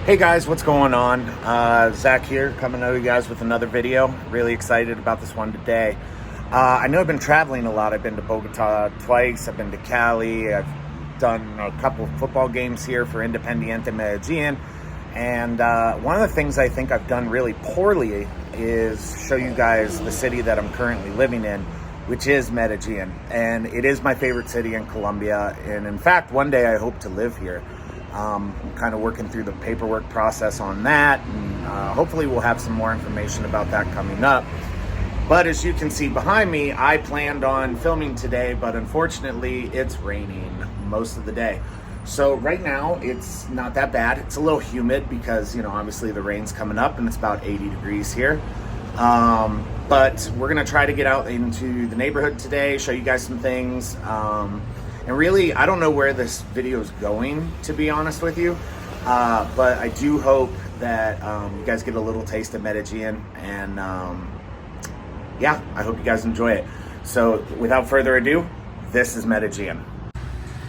Hey guys, what's going on? Zach here, coming to you guys with another video. Really excited about this one today. I know I've been traveling a lot. I've been to Bogota twice. I've been to Cali. I've done a couple of football games here for Independiente Medellin. And one of the things I think I've done really poorly is show you guys the city that I'm currently living in, which is Medellin. And it is my favorite city in Colombia. And in fact, one day I hope to live here. I'm kind of working through the paperwork process on that, and hopefully we'll have some more information about that coming up. But as you can see behind me, I planned on filming today, but unfortunately it's raining most of the day. So right now it's not that bad. It's a little humid because, you know, obviously the rain's coming up and it's about 80 degrees here. But we're gonna try to get out into the neighborhood today, show you guys some things. And really, I don't know where this video is going, to be honest with you. But I do hope that you guys get a little taste of Medellin. And yeah, I hope you guys enjoy it. So without further ado, this is Medellin.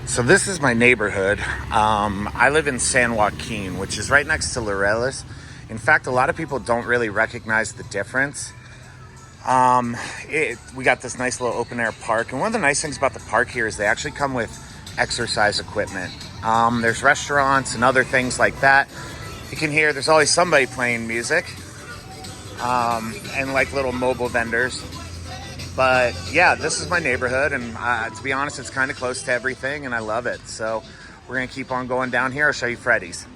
So this is my neighborhood. I live in San Joaquin, which is right next to Laureles. In fact, a lot of people don't really recognize the difference. We got this nice little open air park, and one of the nice things about the park here is they actually come with exercise equipment. There's restaurants and other things like that. You can hear there's always somebody playing music, and like little mobile vendors. But yeah, this is my neighborhood, and to be honest, it's kind of close to everything, and I love it. So we're gonna keep on going down here. I'll show you Freddy's.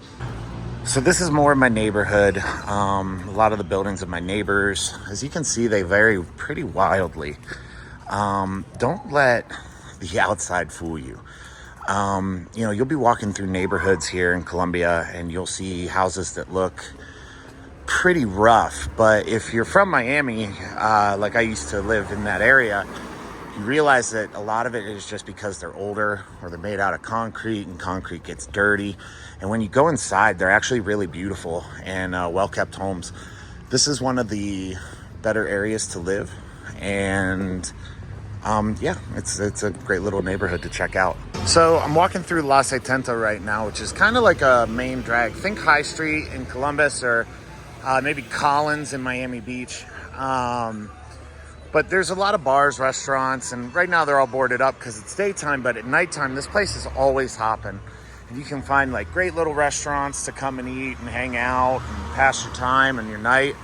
So this is more of my neighborhood. A lot of the buildings of my neighbors, as you can see, they vary pretty wildly. Don't let the outside fool you. You know, you'll be walking through neighborhoods here in Colombia and you'll see houses that look pretty rough. But if you're from Miami, like I used to live in that area, you realize that a lot of it is just because they're older or they're made out of concrete and concrete gets dirty. And when you go inside, they're actually really beautiful and well-kept homes. This is one of the better areas to live. And yeah, it's a great little neighborhood to check out. So I'm walking through La Setenta right now, which is kind of like a main drag. Think High Street in Columbus or maybe Collins in Miami Beach. But there's a lot of bars, restaurants, and right now they're all boarded up because it's daytime, but at nighttime, this place is always hopping. And you can find like great little restaurants to come and eat and hang out and pass your time and your night.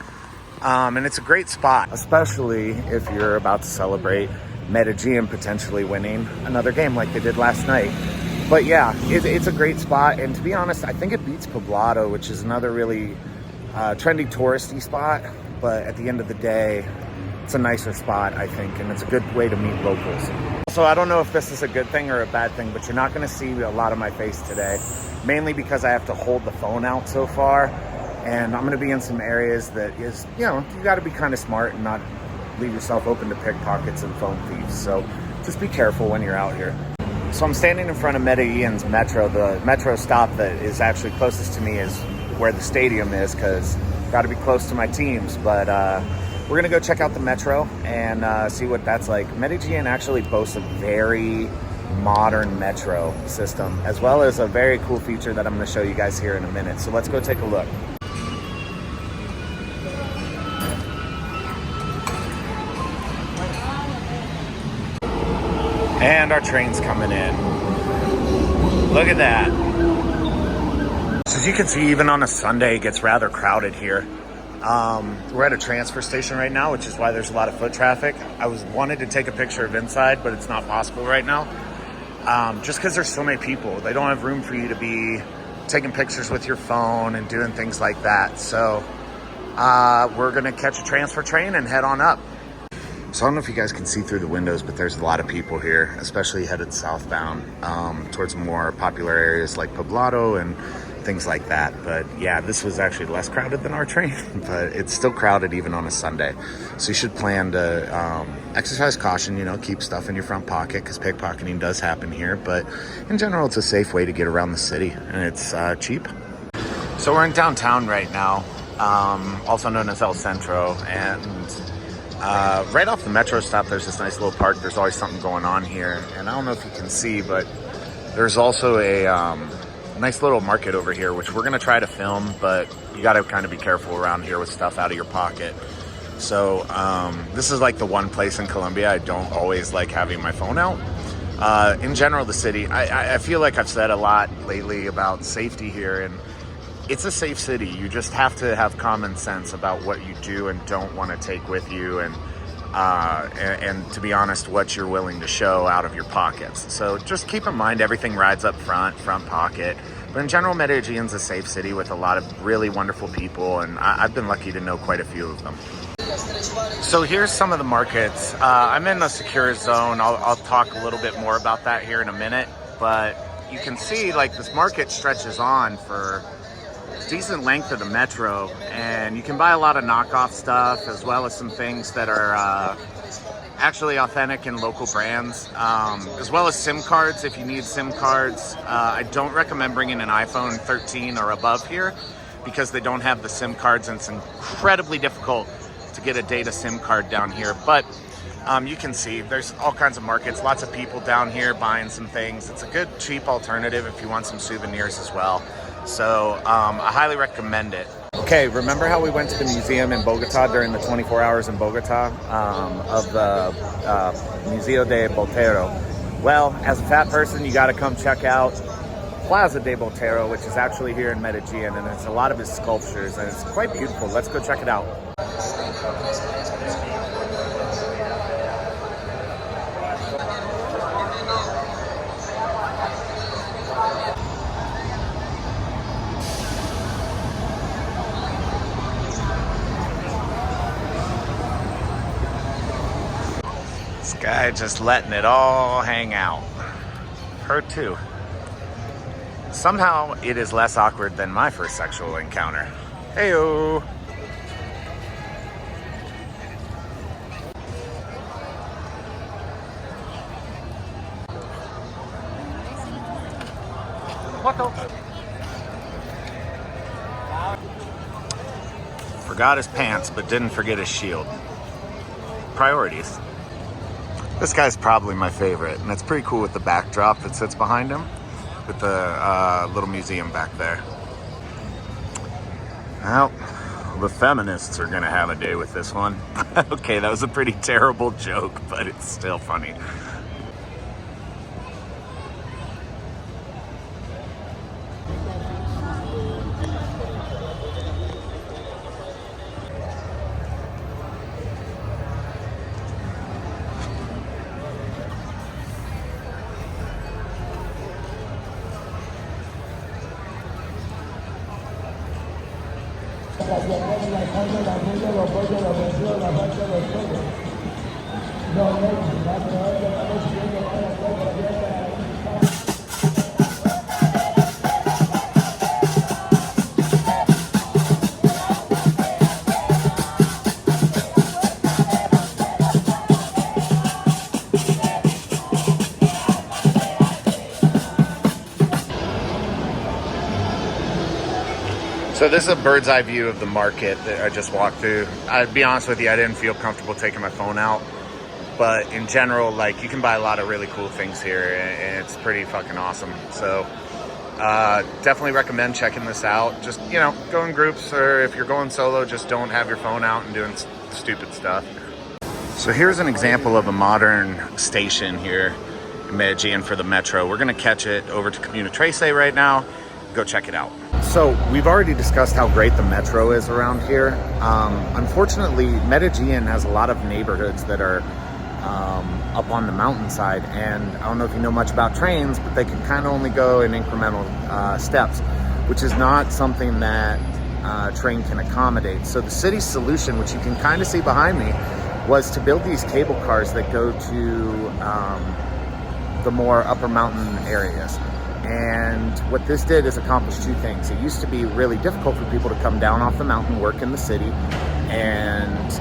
And it's a great spot, especially if you're about to celebrate Medellin potentially winning another game like they did last night. But yeah, it's a great spot. And to be honest, I think it beats Poblado, which is another really trendy touristy spot. But at the end of the day, it's a nicer spot, I think, and it's a good way to meet locals. So I don't know if this is a good thing or a bad thing, but you're not going to see a lot of my face today, mainly because I have to hold the phone out so far, and I'm going to be in some areas that is, you know, you got to be kind of smart and not leave yourself open to pickpockets and phone thieves. So just be careful when you're out here. So I'm standing in front of Medellin's metro. The metro stop that is actually closest to me is where the stadium is, because got to be close to my teams. But we're gonna go check out the metro and see what that's like. Medellin actually boasts a very modern metro system, as well as a very cool feature that I'm gonna show you guys here in a minute. So let's go take a look. And our train's coming in. Look at that. So as you can see, even on a Sunday, it gets rather crowded here. We're at a transfer station right now, which is why there's a lot of foot traffic. I wanted to take a picture of inside, but it's not possible right now. Just because there's so many people. They don't have room for you to be taking pictures with your phone and doing things like that. So we're gonna catch a transfer train and head on up. So I don't know if you guys can see through the windows, but there's a lot of people here, especially headed southbound towards more popular areas like Poblado and things like that. But yeah, this was actually less crowded than our train, but it's still crowded even on a Sunday. So you should plan to exercise caution, you know, keep stuff in your front pocket because pickpocketing does happen here. But in general, it's a safe way to get around the city, and it's cheap. So we're in downtown right now, also known as El Centro, and right off the metro stop, there's this nice little park. There's always something going on here, and I don't know if you can see, but there's also a nice little market over here, which we're gonna try to film, but you gotta kind of be careful around here with stuff out of your pocket. So this is like the one place in Colombia I don't always like having my phone out. In general, the city, I feel like I've said a lot lately about safety here, and it's a safe city. You just have to have common sense about what you do and don't want to take with you, and to be honest, what you're willing to show out of your pockets. So just keep in mind, everything rides up front pocket. But in general, Medellin's a safe city with a lot of really wonderful people, and I've been lucky to know quite a few of them. So here's some of the markets. I'm in a secure zone. I'll talk a little bit more about that here in a minute, but you can see like this market stretches on for a decent length of the metro, and you can buy a lot of knockoff stuff as well as some things that are actually authentic and local brands, as well as SIM cards if you need SIM cards. I don't recommend bringing an iPhone 13 or above here because they don't have the SIM cards, and it's incredibly difficult to get a data SIM card down here. But you can see there's all kinds of markets, lots of people down here buying some things. It's a good cheap alternative if you want some souvenirs as well. So I highly recommend it. Okay, remember how we went to the museum in Bogota during the 24 hours in Bogota of the Museo de Botero? Well, as a fat person, you got to come check out Plaza Botero, which is actually here in Medellin, and it's a lot of his sculptures, and it's quite beautiful. Let's go check it out. This guy just letting it all hang out. Her too. Somehow it is less awkward than my first sexual encounter. Heyo. Forgot his pants, but didn't forget his shield. Priorities. This guy's probably my favorite, and it's pretty cool with the backdrop that sits behind him, with the little museum back there. Well, the feminists are gonna have a day with this one. Okay, that was a pretty terrible joke, but it's still funny. So this is a bird's eye view of the market that I just walked through. I'd be honest with you, I didn't feel comfortable taking my phone out. But in general, like, you can buy a lot of really cool things here, and it's pretty fucking awesome. So definitely recommend checking this out. Just, you know, go in groups, or if you're going solo, just don't have your phone out and doing stupid stuff. So here's an example of a modern station here in Medellin for the metro. We're gonna catch it over to Commune right now. Go check it out. So we've already discussed how great the metro is around here. Unfortunately, Medellin has a lot of neighborhoods that are up on the mountainside, and I don't know if you know much about trains, but they can kind of only go in incremental steps, which is not something that train can accommodate. So the city's solution, which you can kind of see behind me, was to build these cable cars that go to the more upper mountain areas. And what this did is accomplish two things. It used to be really difficult for people to come down off the mountain, work in the city, and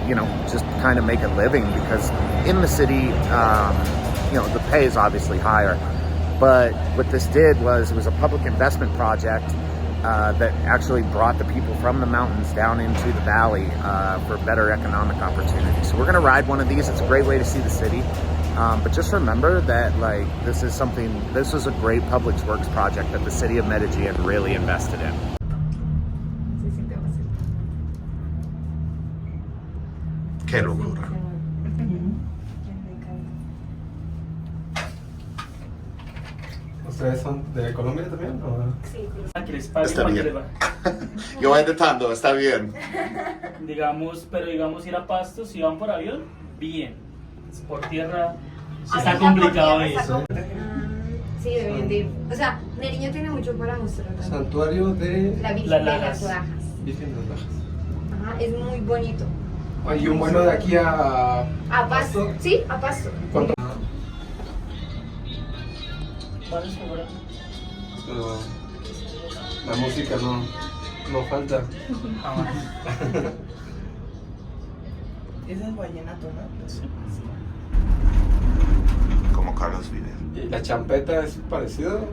you know, just kind of make a living, because in the city, you know, the pay is obviously higher. But what this did was, it was a public investment project that actually brought the people from the mountains down into the valley for better economic opportunities. So we're gonna ride one of these. It's a great way to see the city. But just remember that like this is a great public works project that the city of Medellin really invested in. Qué locura. ¿Ustedes son de Colombia también? ¿O? Sí, Está bien. Yo editando, está bien. Digamos, pero digamos ir a Pasto, si van por avión, bien. Por tierra está complicado eso. Sí, deben de ir. O sea, Nariño tiene mucho para mostrar también. Santuario de La Virgen Las de Lajas. las Lajas. Virgen de las Lajas. Ajá, es muy bonito. Hay un vuelo de aquí a... A Pasto. Sí, a Pasto. ¿Cuánto? ¿Cuál es ahora? Pero la música no falta. Jamás. Es el vallenato, ¿no? Como Carlos Vives. ¿Y la champeta es parecido?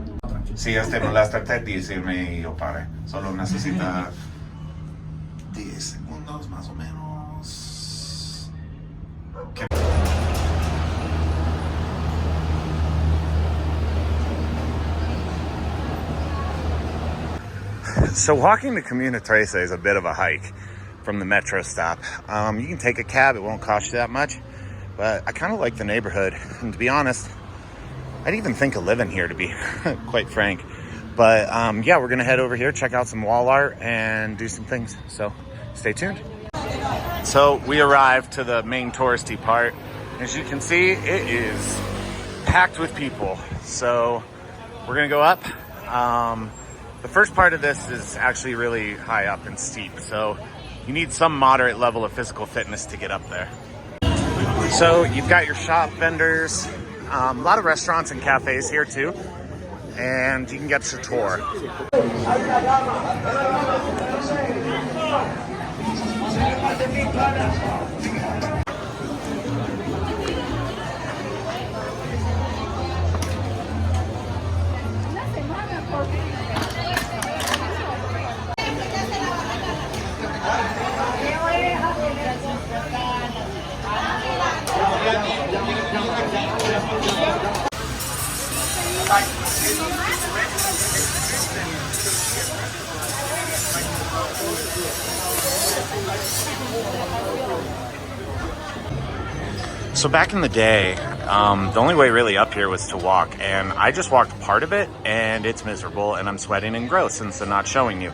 Sí, no la traté de decirme y yo paré. Solo necesita 10 segundos más o menos. So walking to Commune is a bit of a hike from the metro stop. You can take a cab, it won't cost you that much. But I kind of like the neighborhood. And to be honest, I didn't even think of living here, to be quite frank. But yeah, we're gonna head over here, check out some wall art and do some things. So stay tuned. So we arrived to the main touristy part. As you can see, it is packed with people. So we're gonna go up. The first part of this is actually really high up and steep. So you need some moderate level of physical fitness to get up there. So you've got your shop vendors, a lot of restaurants and cafes here too, and you can get your tour. So back in the day, the only way really up here was to walk, and I just walked part of it, and it's miserable, and I'm sweating and gross, and so not showing you.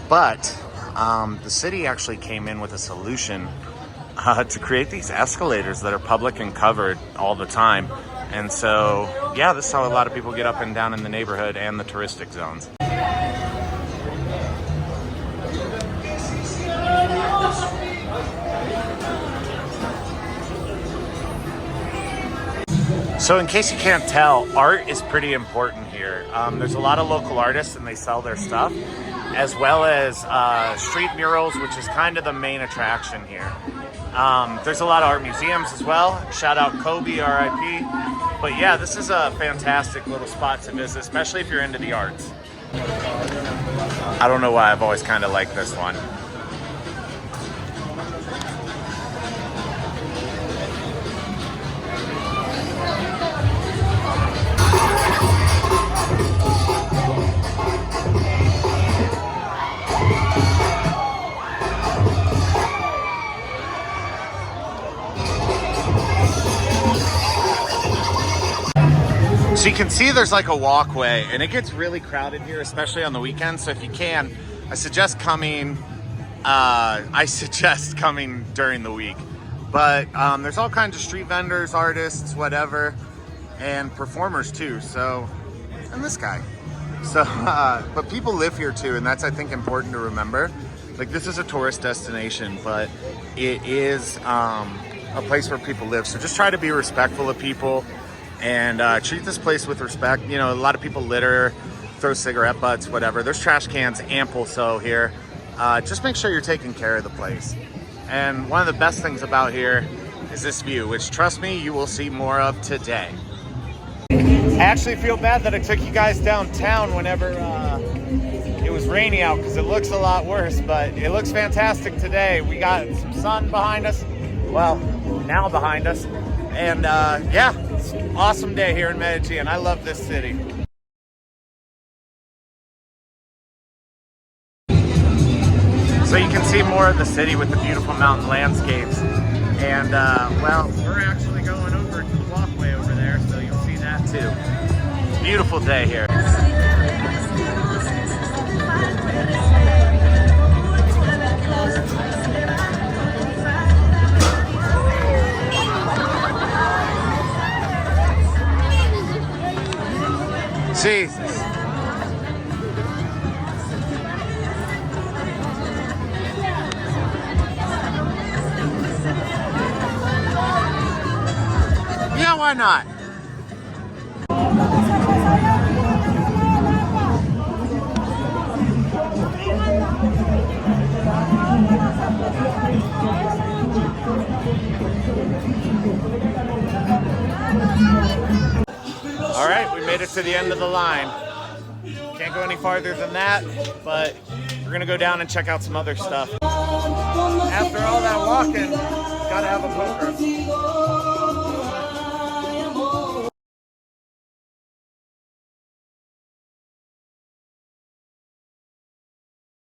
But the city actually came in with a solution to create these escalators that are public and covered all the time. And so, yeah, this is how a lot of people get up and down in the neighborhood and the touristic zones. So in case you can't tell, art is pretty important here. There's a lot of local artists and they sell their stuff, as well as street murals, which is kind of the main attraction here. There's a lot of art museums as well. Shout out Kobe, RIP. But yeah, this is a fantastic little spot to visit, especially if you're into the arts. I don't know why I've always kind of liked this one. So you can see there's like a walkway, and it gets really crowded here, especially on the weekends. So if you can, I suggest coming during the week. But there's all kinds of street vendors, artists, whatever, and performers too. So, and this guy. So, but people live here too, and that's, I think, important to remember. Like, this is a tourist destination, but it is a place where people live. So just try to be respectful of people and treat this place with respect. You know, a lot of people litter, throw cigarette butts, whatever. There's trash cans ample so here. Just make sure you're taking care of the place. And one of the best things about here is this view, which, trust me, you will see more of today. I actually feel bad that I took you guys downtown whenever it was rainy out, because it looks a lot worse, but it looks fantastic today. We got some sun behind us, well, now behind us, And yeah, it's an awesome day here in Medellin. I love this city. So you can see more of the city with the beautiful mountain landscapes. And well, we're actually going over to the walkway over there, so you'll see that too. Beautiful day here. Jesus. Yeah, why not? All right, we made it to the end of the line. Can't go any farther than that, but we're gonna go down and check out some other stuff. After all that walking, gotta have a poker.